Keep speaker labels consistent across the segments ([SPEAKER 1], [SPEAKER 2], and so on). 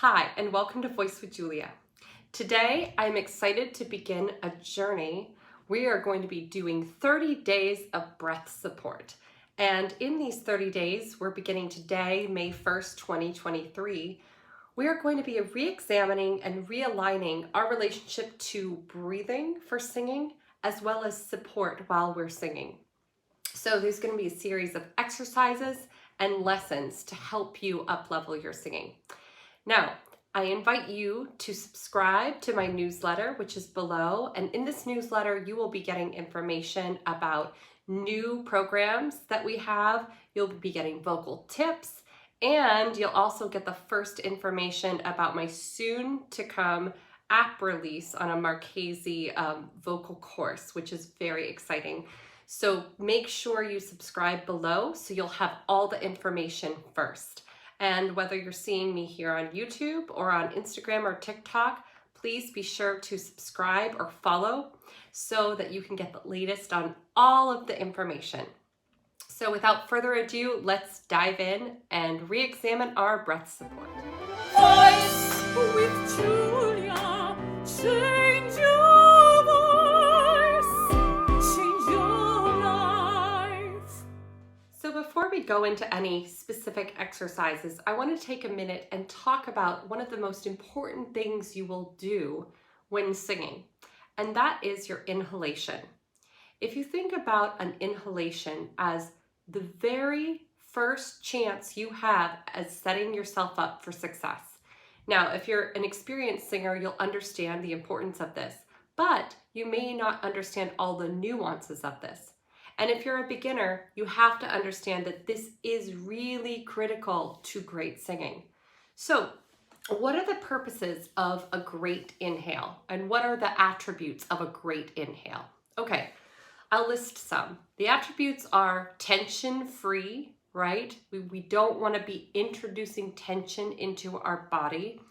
[SPEAKER 1] Hi, and welcome to Voice with Julia. Today, I'm excited to begin a journey. We are going to be doing 30 days of breath support. And in these 30 days, we're beginning today, May 1st, 2023, we are going to be re-examining and realigning our relationship to breathing for singing, as well as support while we're singing. So there's going to be a series of exercises and lessons to help you up-level your singing. Now, I invite you to subscribe to my newsletter, which is below. And in this newsletter, you will be getting information about new programs that we have. You'll be getting vocal tips, and you'll also get the first information about my soon-to-come app release on a Marchese vocal course, which is very exciting. So make sure you subscribe below so you'll have all the information first. And whether you're seeing me here on YouTube or on Instagram or TikTok, please be sure to subscribe or follow so that you can get the latest on all of the information. So without further ado, let's dive in and re-examine our breath support.
[SPEAKER 2] Voice with Julia, change your voice, change your life.
[SPEAKER 1] So before we go into any specific exercises, I want to take a minute and talk about one of the most important things you will do when singing, and that is your inhalation. If you think about an inhalation as the very first chance you have as setting yourself up for success. Now, if you're an experienced singer, you'll understand the importance of this, but you may not understand all the nuances of this. And if you're a beginner, you have to understand that this is really critical to great singing. So, what are the purposes of a great inhale? And what are the attributes of a great inhale? Okay, I'll list some. The attributes are tension-free, right? We don't want to be introducing tension into our body.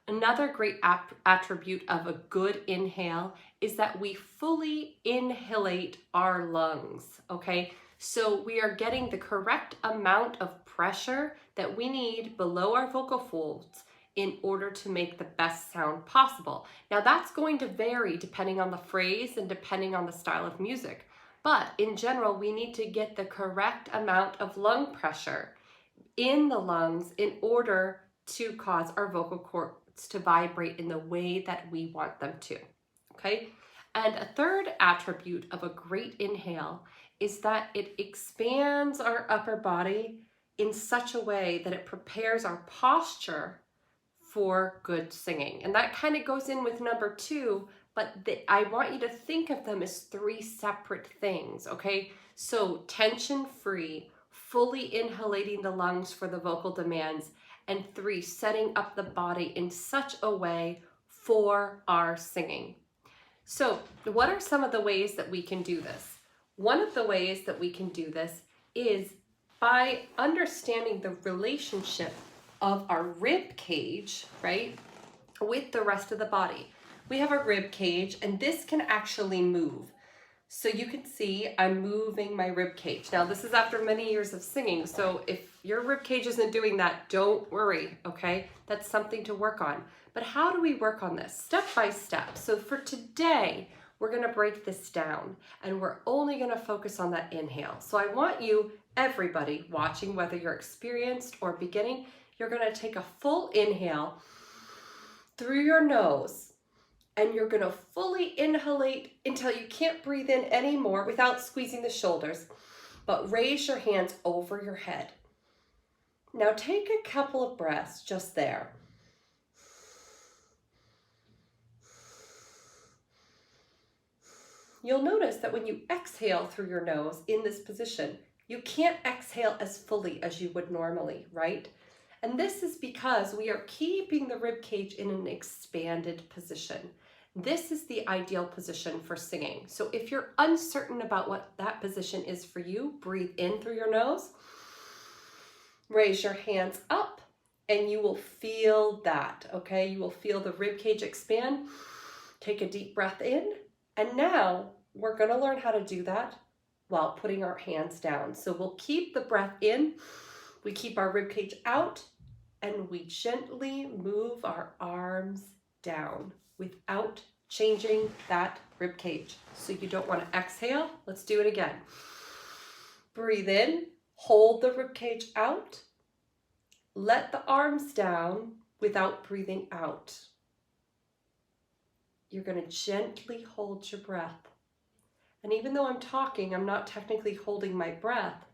[SPEAKER 1] Another great attribute of a good inhale is that we fully inhalate our lungs, okay? So we are getting the correct amount of pressure that we need below our vocal folds in order to make the best sound possible. Now that's going to vary depending on the phrase and depending on the style of music. But in general, we need to get the correct amount of lung pressure in the lungs in order to cause our vocal cords to vibrate in the way that we want them to, okay? And a third attribute of a great inhale is that it expands our upper body in such a way that it prepares our posture for good singing. And that kind of goes in with number two, but I want you to think of them as three separate things, okay? So tension-free, fully inhalating the lungs for the vocal demands, and three, setting up the body in such a way for our singing. So what are some of the ways that we can do this? One of the ways that we can do this is by understanding the relationship of our rib cage, right, with the rest of the body. We have a rib cage, and this can actually move. So you can see I'm moving my rib cage. Now this is after many years of singing, so if your rib cage isn't doing that, don't worry, okay? That's something to work on. But how do we work on this? Step by step. So for today, we're gonna break this down, and we're only gonna focus on that inhale. So I want you, everybody watching, whether you're experienced or beginning, you're gonna take a full inhale through your nose, and you're gonna fully inhalate until you can't breathe in anymore without squeezing the shoulders, but raise your hands over your head. Now take a couple of breaths just there. You'll notice that when you exhale through your nose in this position, you can't exhale as fully as you would normally, right? And this is because we are keeping the rib cage in an expanded position. This is the ideal position for singing. So if you're uncertain about what that position is for you, breathe in through your nose, raise your hands up, and you will feel that, okay? You will feel the rib cage expand. Take a deep breath in, and now we're gonna learn how to do that while putting our hands down. So we'll keep the breath in, we keep our rib cage out, and we gently move our arms down without changing that rib cage. So you don't want to exhale. Let's do it again. Breathe in, hold the rib cage out. Let the arms down without breathing out. You're going to gently hold your breath. And even though I'm talking, I'm not technically holding my breath,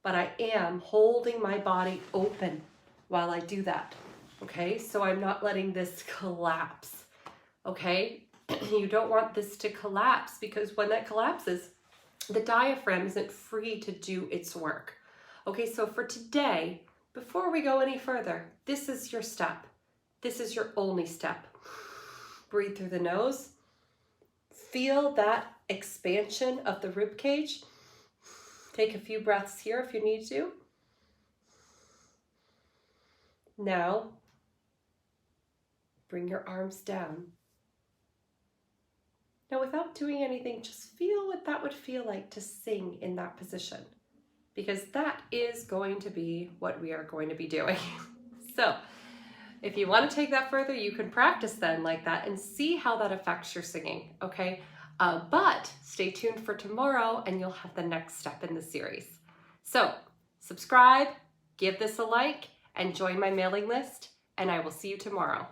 [SPEAKER 1] but I am holding my body open while I do that. Okay, so I'm not letting this collapse. Okay, you don't want this to collapse, because when that collapses, the diaphragm isn't free to do its work. Okay, so for today, before we go any further, this is your step. This is your only step. Breathe through the nose. Feel that expansion of the rib cage. Take a few breaths here if you need to. Now, bring your arms down. Now, without doing anything, just feel what that would feel like to sing in that position, because that is going to be what we are going to be doing. So, if you want to take that further, you can practice then like that and see how that affects your singing, okay? But stay tuned for tomorrow and you'll have the next step in the series. So, subscribe, give this a like, and join my mailing list, and I will see you tomorrow.